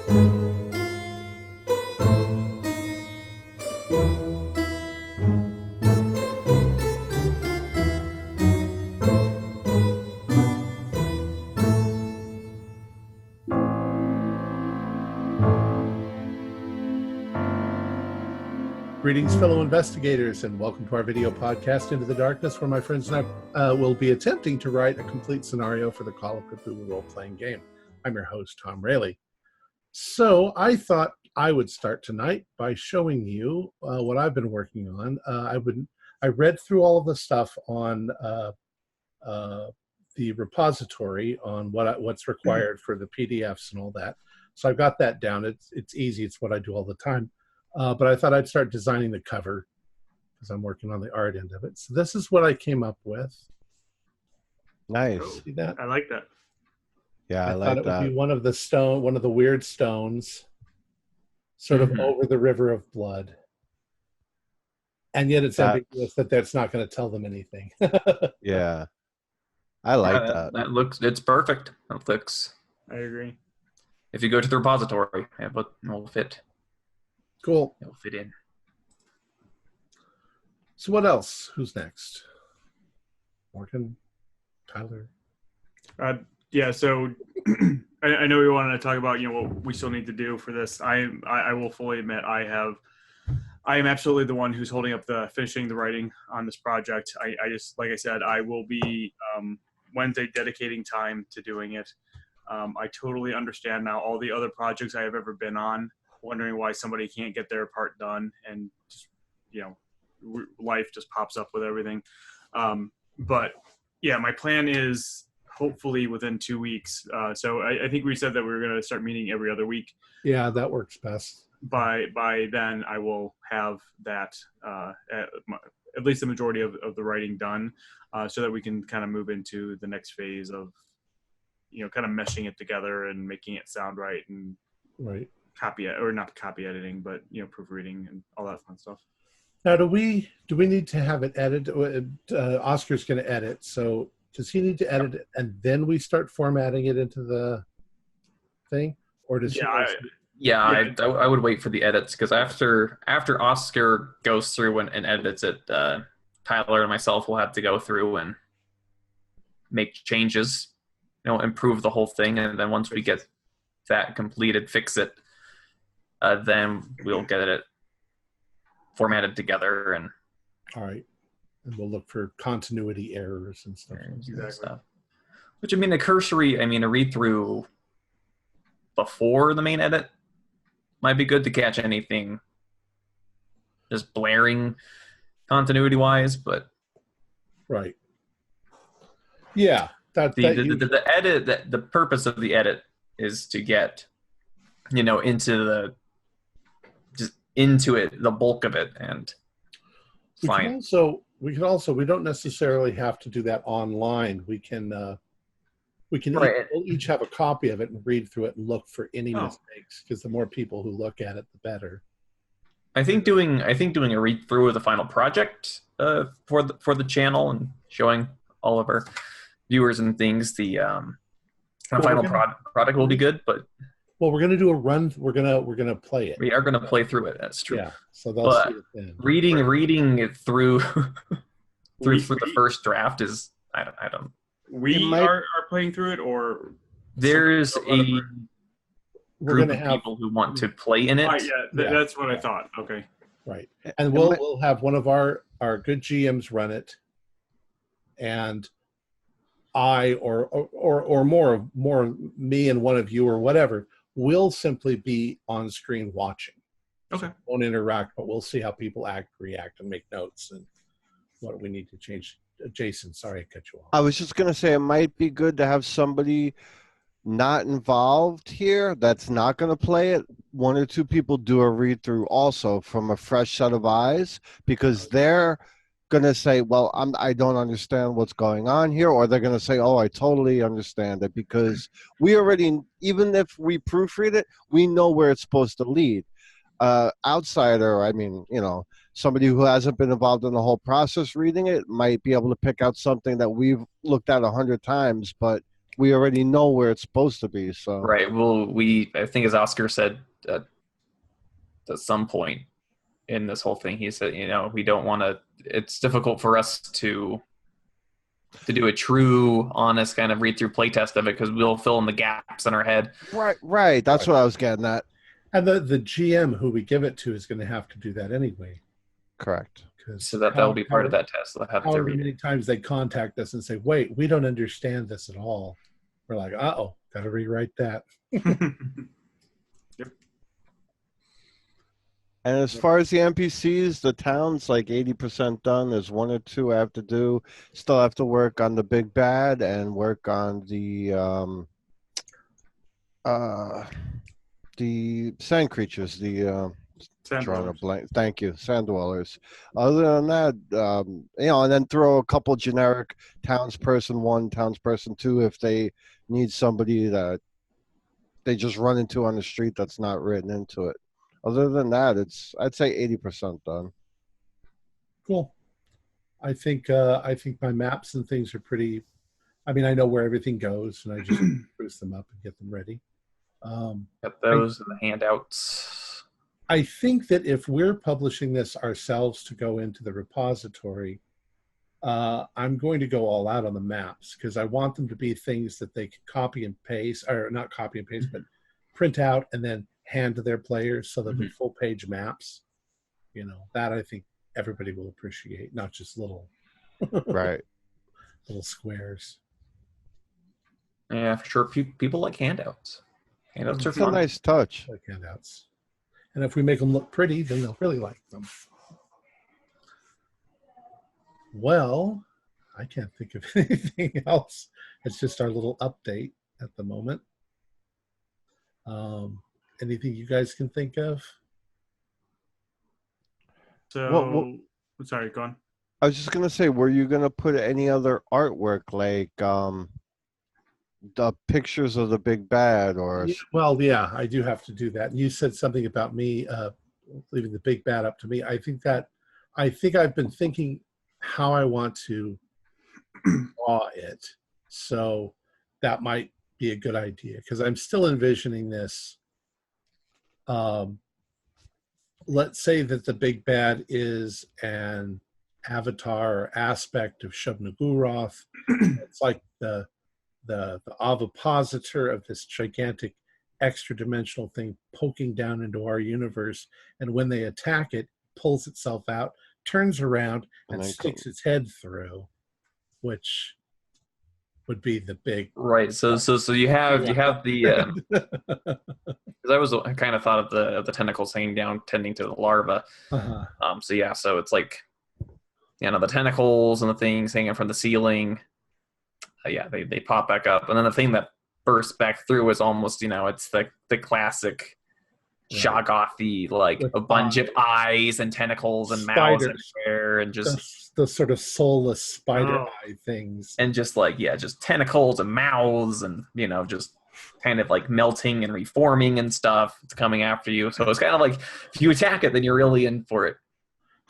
Greetings, fellow investigators, and welcome to our video podcast, Into the Darkness, where my friends and I will be attempting to write a complete scenario for the Call of Cthulhu role-playing game. I'm your host, Tom Rayleigh. So I thought I would start tonight by showing you what I've been working on. I read through all of the stuff on the repository on what's required for the PDFs and all that. So I've got that down. It's easy. It's what I do all the time. But I thought I'd start designing the cover because I'm working on the art end of it. So this is what I came up with. Nice. See that? I like that. Yeah, I thought like it that. would be one of the weird stones, sort of over the river of blood. And yet it's ambiguous that that's not going to tell them anything. Yeah. I like that. It's perfect. That looks. I agree. If you go to the repository, it will fit. Cool. It'll fit in. So what else? Who's next? Morgan? Tyler? Yeah, so I know we wanted to talk about, what we still need to do for this. I will fully admit I am absolutely the one who's holding up finishing the writing on this project. I just, like I said, I will be Wednesday dedicating time to doing it. I totally understand now all the other projects I have ever been on, wondering why somebody can't get their part done, and just, life just pops up with everything. But yeah, my plan is hopefully within 2 weeks. So I think we said that we were going to start meeting every other week. Yeah, that works best. By then I will have that, at least the majority of the writing done, so that we can kind of move into the next phase of, kind of meshing it together and making it sound right, and right. Not copy editing, but proofreading and all that fun stuff. Now, do we need to have it edited? Oscar's going to edit, so does he need to edit it and then we start formatting it into the thing, or does I would wait for the edits, because after Oscar goes through and edits it, Tyler and myself will have to go through and make changes, improve the whole thing, and then once we get that completed, fix it, then we'll get it formatted together. And all right, and we'll look for continuity errors and stuff. Which, a read-through before the main edit might be good to catch anything just blaring continuity-wise, but right. Yeah, the edit, the purpose of the edit is to get, into it, the bulk of it, and fine. We don't necessarily have to do that online. We can we'll each have a copy of it and read through it and look for any mistakes, because the more people who look at it, the better. I think doing a read through of the final project for the channel and showing all of our viewers and things the final product will be good, but we're going to do a run. We're going to play it. We are going to play through it. That's true. Yeah, so they'll see it then. Reading it through through the first draft is I don't. We are playing through it, or there's a group of people who want to play in it. That's what I thought. Okay, right, and we'll have one of our good GMs run it, and I or more me and one of you or whatever will simply be on screen watching. Okay. So we won't interact, but we'll see how people react, and make notes and what we need to change. Jason, sorry I cut you off. I was just going to say it might be good to have somebody not involved here that's not going to play it. One or two people do a read through also from a fresh set of eyes, because they're going to say, well, I don't understand what's going on here, or they're going to say, oh, I totally understand it, because we already, even if we proofread it, we know where it's supposed to lead. Outsider, somebody who hasn't been involved in the whole process reading it might be able to pick out something that we've looked at 100 times, but we already know where it's supposed to be. So Right. Well, I think as Oscar said at some point in this whole thing, he said, we don't want to. It's difficult for us to do a true, honest kind of read-through playtest of it because we'll fill in the gaps in our head. Right. That's what I was getting at. And the GM who we give it to is going to have to do that anyway. Correct. So that will be part of that test. They'll have to however read many times they contact us and say, wait, we don't understand this at all. We're like, uh-oh, got to rewrite that. Yep. And as far as the NPCs, the town's like 80% done. There's 1 or 2 I have to do. Still have to work on the big bad and work on the sand creatures, drawing a blank. Thank you, sand dwellers. Other than that, and then throw a couple generic townsperson 1, townsperson 2 if they need somebody that they just run into on the street that's not written into it. Other than that, I'd say 80% done. Cool. I think my maps and things are pretty. I mean, I know where everything goes, and I just spruce them up and get them ready. Got those in the handouts. I think that if we're publishing this ourselves to go into the repository, I'm going to go all out on the maps because I want them to be things that they can copy and paste, or not copy and paste, but print out and then hand to their players so they'll be full page maps. That I think everybody will appreciate, not just little Right. little squares. Yeah, for sure. People like handouts. Handouts are It's fun. a nice touch. Like handouts. And if we make them look pretty, then they'll really like them. Well, I can't think of anything else. It's just our little update at the moment. Anything you guys can think of? So, sorry, go on. I was just gonna say, were you gonna put any other artwork like the pictures of the big bad or? Well, yeah, I do have to do that. And you said something about me leaving the big bad up to me. I think I've been thinking how I want to draw it. So that might be a good idea because I'm still envisioning this. Let's say that the big bad is an avatar or aspect of Shub-Niggurath. It's like the ovipositor of this gigantic extra-dimensional thing poking down into our universe, and when they attack it, pulls itself out, turns around, and sticks its head through, which would be the big Right. So you have the because I kind of thought of the tentacles hanging down, tending to the larva. So it's like the tentacles and the things hanging from the ceiling. They pop back up, and then the thing that bursts back through is almost it's the classic Shoggoth-y, like a bunch of eyes and tentacles and mouths everywhere, and just the sort of soulless spider eye things, and just just tentacles and mouths, and just kind of like melting and reforming and stuff. It's coming after you, so it's kind of like if you attack it, then you're really in for it.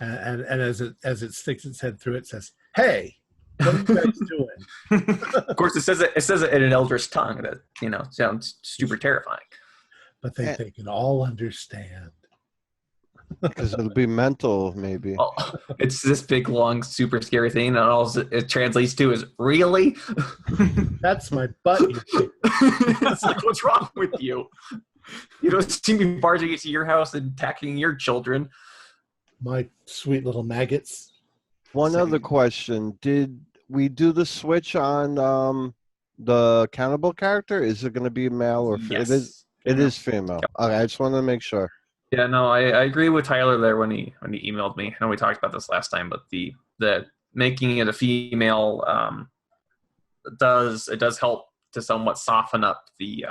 And as it sticks its head through, it says, "Hey, what are you guys doing?" Of course, it says it in an eldritch tongue that sounds super terrifying. But they can all understand. Because it'll be mental, maybe. Oh, it's this big, long, super scary thing, and all it translates to is "really." That's my butt. It's like, what's wrong with you? You don't see me barging into your house and attacking your children. My sweet little maggots. One other question: did we do the switch on the cannibal character? Is it going to be male or female? It is female. Okay, I just wanted to make sure. Yeah, no, I agree with Tyler there when he emailed me. I know we talked about this last time, but the making it a female it does help to somewhat soften up the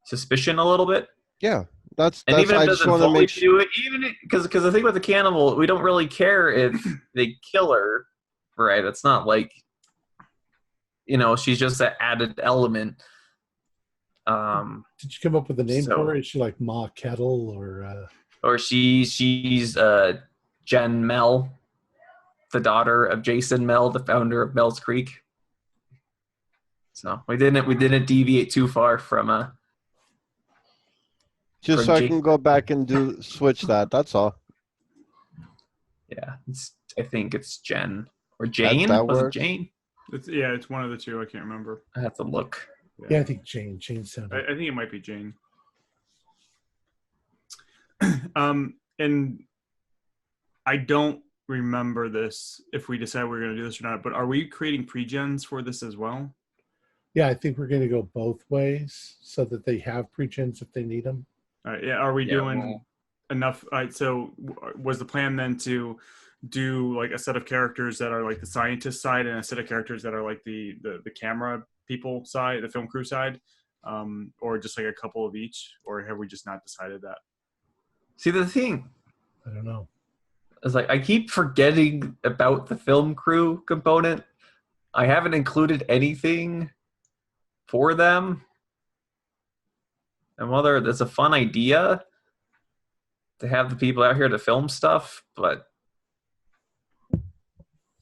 suspicion a little bit. Yeah, that's even if I it just doesn't want to fully make sure. do it, even because the thing with the cannibal, we don't really care if they kill her, right? It's not like she's just that added element. Did you come up with a name for her? Is she like Ma Kettle or she's Jen Mel, the daughter of Jason Mel, the founder of Mel's Creek. So we didn't deviate too far from Just from so I Jane. can go back and switch that. That's all. Yeah, I think it's Jen or Jane. That Was it works. Jane? It's one of the two. I can't remember. I have to look. Yeah, I think Jane sounded. I think it might be Jane. And I don't remember this if we decide we're going to do this or not. But are we creating pre-gens for this as well? Yeah, I think we're going to go both ways so that they have pre-gens if they need them. All right. Yeah. Are we doing enough? All right. So was the plan then to do like a set of characters that are like the scientist side and a set of characters that are like the camera people side, the film crew side, or just like a couple of each, or have we just not decided that? See, the thing, I don't know. is like I keep forgetting about the film crew component. I haven't included anything for them. And whether it's a fun idea to have the people out here to film stuff, but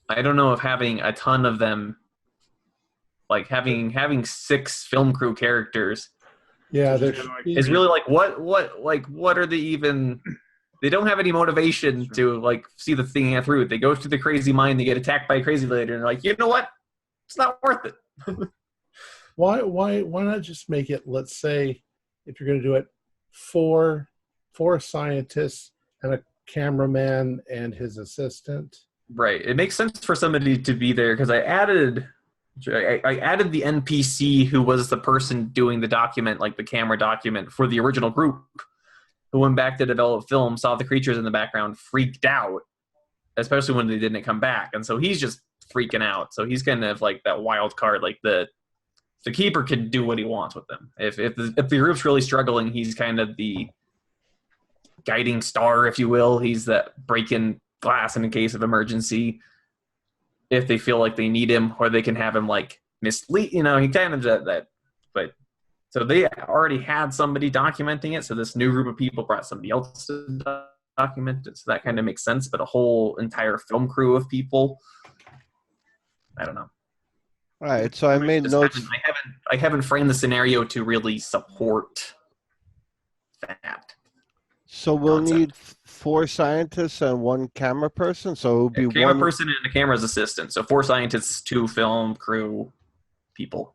I don't know if having a ton of them, like having 6 film crew characters, Yeah, is really like what are they even? They don't have any motivation to like see the thing through. They go through the crazy mind, they get attacked by a crazy lady, and they're like, you know what? It's not worth it. Why not just make it? Let's say if you're going to do it, 4 scientists and a cameraman and his assistant. Right. It makes sense for somebody to be there because I added the NPC who was the person doing the document, like the camera document for the original group, who went back to develop film, saw the creatures in the background, freaked out, especially when they didn't come back. And so he's just freaking out. So he's kind of like that wild card, like the keeper can do what he wants with them. If the group's really struggling, he's kind of the guiding star, if you will. He's that break-in glass in case of emergency. If they feel like they need him, or they can have him like mislead, he kind of does that. But so they already had somebody documenting it. So this new group of people brought somebody else to document it. So that kind of makes sense. But a whole entire film crew of people, I don't know. All right. So I made notes. I haven't framed the scenario to really support that. So we'll concept. need 4 scientists and 1 camera person. So it would be A camera one person and a camera's assistant. So 4 scientists, 2 film crew people.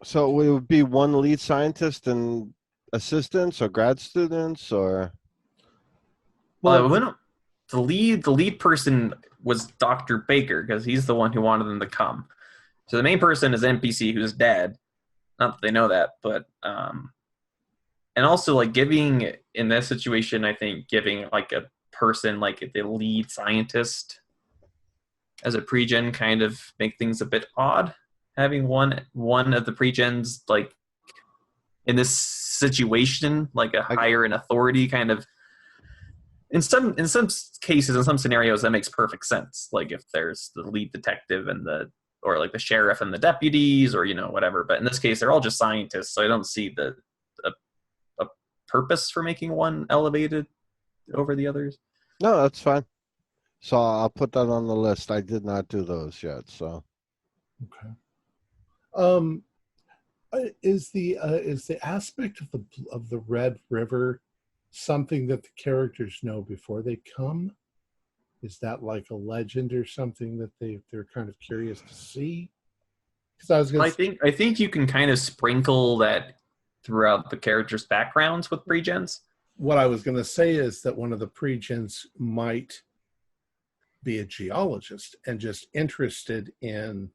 So it would be 1 lead scientist and assistants or grad students or. Well, the lead person was Dr. Baker because he's the one who wanted them to come. So the main person is NPC who's dead. Not that they know that, but and also like giving in this situation, I think giving like a person like the lead scientist as a pre-gen kind of make things a bit odd. Having one of the pre-gens like in this situation, like a higher in authority kind of. In some cases, in some scenarios, that makes perfect sense. Like if there's the lead detective and or like the sheriff and the deputies, or whatever. But in this case, they're all just scientists, so I don't see a purpose for making one elevated over the others. No, that's fine. So I'll put that on the list. I did not do those yet. So. Okay. Is the aspect of the Red River something that the characters know before they come? Is that like a legend or something that they're kind of curious to see? Because I think you can kind of sprinkle that throughout the characters' backgrounds with pre-gens. What I was going to say is that one of the pre-gens might be a geologist and just interested in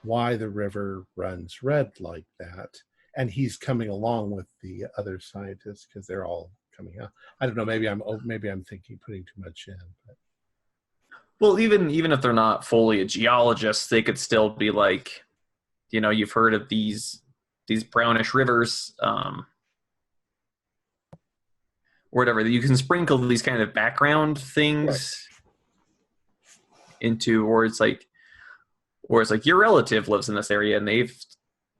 why the river runs red like that, and he's coming along with the other scientists because they're all coming out. I don't know. Maybe I'm thinking putting too much in. But. Well, even if they're not fully a geologist, they could still be like, you've heard of these brownish rivers, or whatever. You can sprinkle these kind of background things into, or it's like your relative lives in this area and they've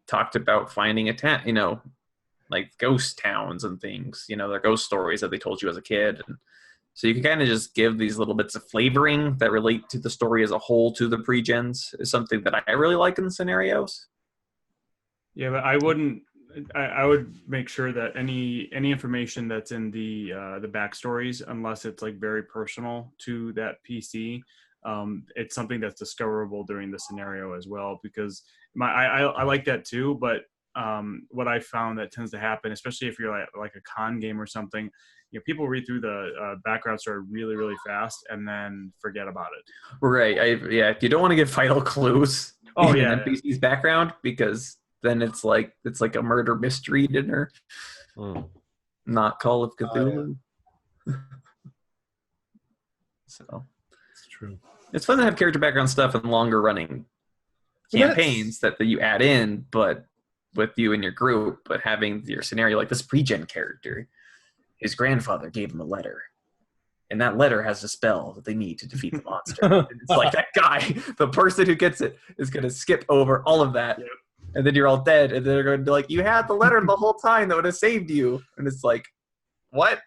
talked about finding a town, like ghost towns and things, they're ghost stories that they told you as a kid. And so you can kind of just give these little bits of flavoring that relate to the story as a whole to the pre-gens is something that I really like in scenarios. Yeah, but I wouldn't. I would make sure that any information that's in the backstories, unless it's like very personal to that PC, it's something that's discoverable during the scenario as well. Because I like that too, but what I found that tends to happen, especially if you're like a con game or something, people read through the background story really, really fast and then forget about it. Right. If you don't want to give vital clues Oh, in yeah, an NPC's background, because then it's like a murder mystery dinner, not Call of Cthulhu. So It's true. it's fun to have character background stuff and longer running campaigns that you add in, but with you and your group, but having your scenario like this PreGen character, his grandfather gave him a letter. And that letter has a spell that they need to defeat the monster. And it's like that guy, the person who gets it, is going to skip over all of that. Yep. And then you're all dead. And they're going to be like, you had the letter the whole time that would have saved you. And it's like, what?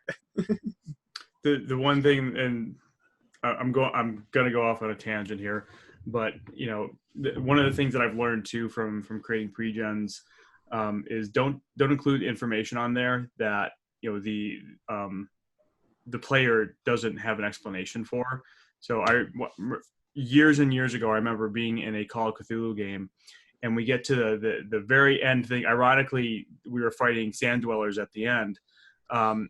The one thing, and I'm going to go off on a tangent here, but one of the things that I've learned too from creating PreGens is don't include information on there that the player doesn't have an explanation for. So years and years ago, I remember being in a Call of Cthulhu game, and we get to the very end thing. Ironically, we were fighting sand dwellers at the end, and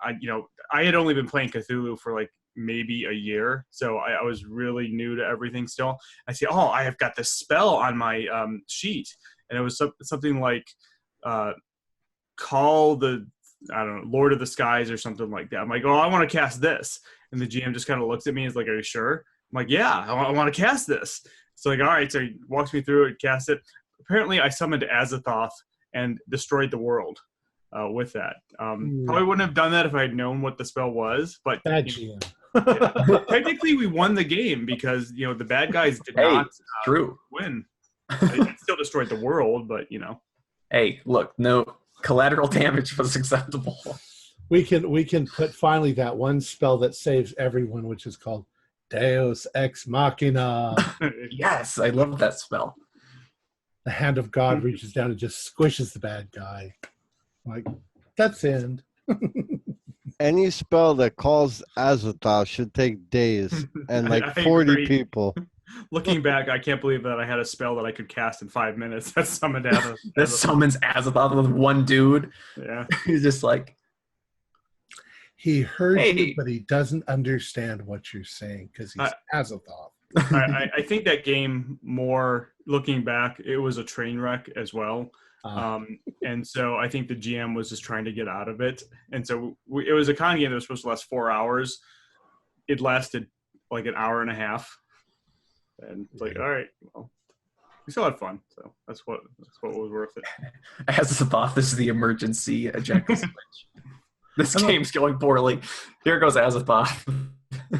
I had only been playing Cthulhu for like maybe a year, so I was really new to everything still. I say, oh, I have got this spell on my sheet, and it was something like call the, I don't know, Lord of the Skies or something like that. I'm like, oh, I want to cast this. And the GM just kind of looks at me and is like, are you sure? I'm like, yeah, I want to cast this. So like, all right. So he walks me through it, cast it. Apparently I summoned Azathoth and destroyed the world with that. Probably wouldn't have done that if I had known what the spell was, but bad GM. Technically we won the game because, the bad guys did not win. It still destroyed the world, but Hey, look, no collateral damage was acceptable. We can put finally that one spell that saves everyone, which is called Deus Ex Machina. Yes, I love that spell. The hand of God reaches down and just squishes the bad guy. Like, that's the end. Any spell that calls Azathoth should take days and like 40 people. Looking back, I can't believe that I had a spell that I could cast in 5 minutes. That summoned Azathoth. That summons Azathoth with one dude. Yeah. He's just like, he heard you, but he doesn't understand what you're saying because he's Azathoth. I think that game, more looking back, it was a train wreck as well. And so I think the GM was just trying to get out of it. And so it was a con game that was supposed to last 4 hours. It lasted like an hour and a half. And it's like, all right, well, we still had fun. So that's what was worth it. Azathoth, this is the emergency eject switch. This game's going poorly. Here goes Azathoth.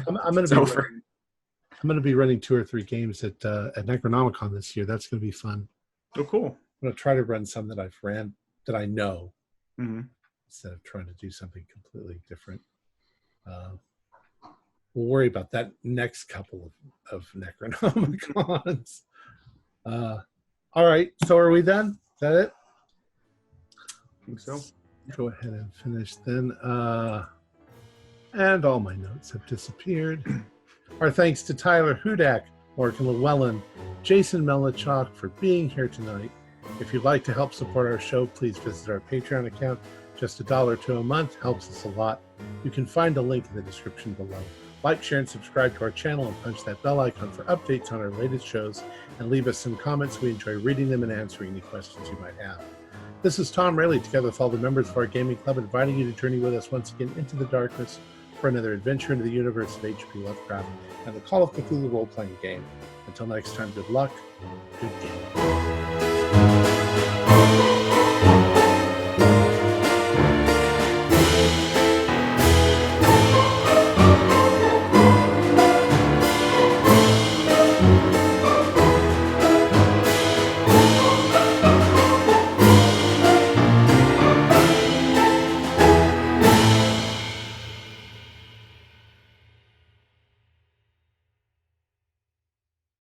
I'm going to be running 2 or 3 games at Necronomicon this year. That's going to be fun. Oh, cool. I'm going to try to run some that I've ran that I know, instead of trying to do something completely different. We'll worry about that next couple of Necronomicons. All right, so are we done? Is that it? I think so. Go ahead and finish then. And all my notes have disappeared. Our thanks to Tyler Hudak, Morgan Llewellyn, Jason Melichok for being here tonight. If you'd like to help support our show, please visit our Patreon account. Just $1 a month helps us a lot. You can find a link in the description below. Like, share, and subscribe to our channel and punch that bell icon for updates on our latest shows, and leave us some comments. We enjoy reading them and answering any questions you might have. This is Tom Rayleigh, together with all the members of our gaming club, inviting you to journey with us once again into the darkness for another adventure into the universe of H.P. Lovecraft and the Call of Cthulhu role-playing game. Until next time, good luck, good game.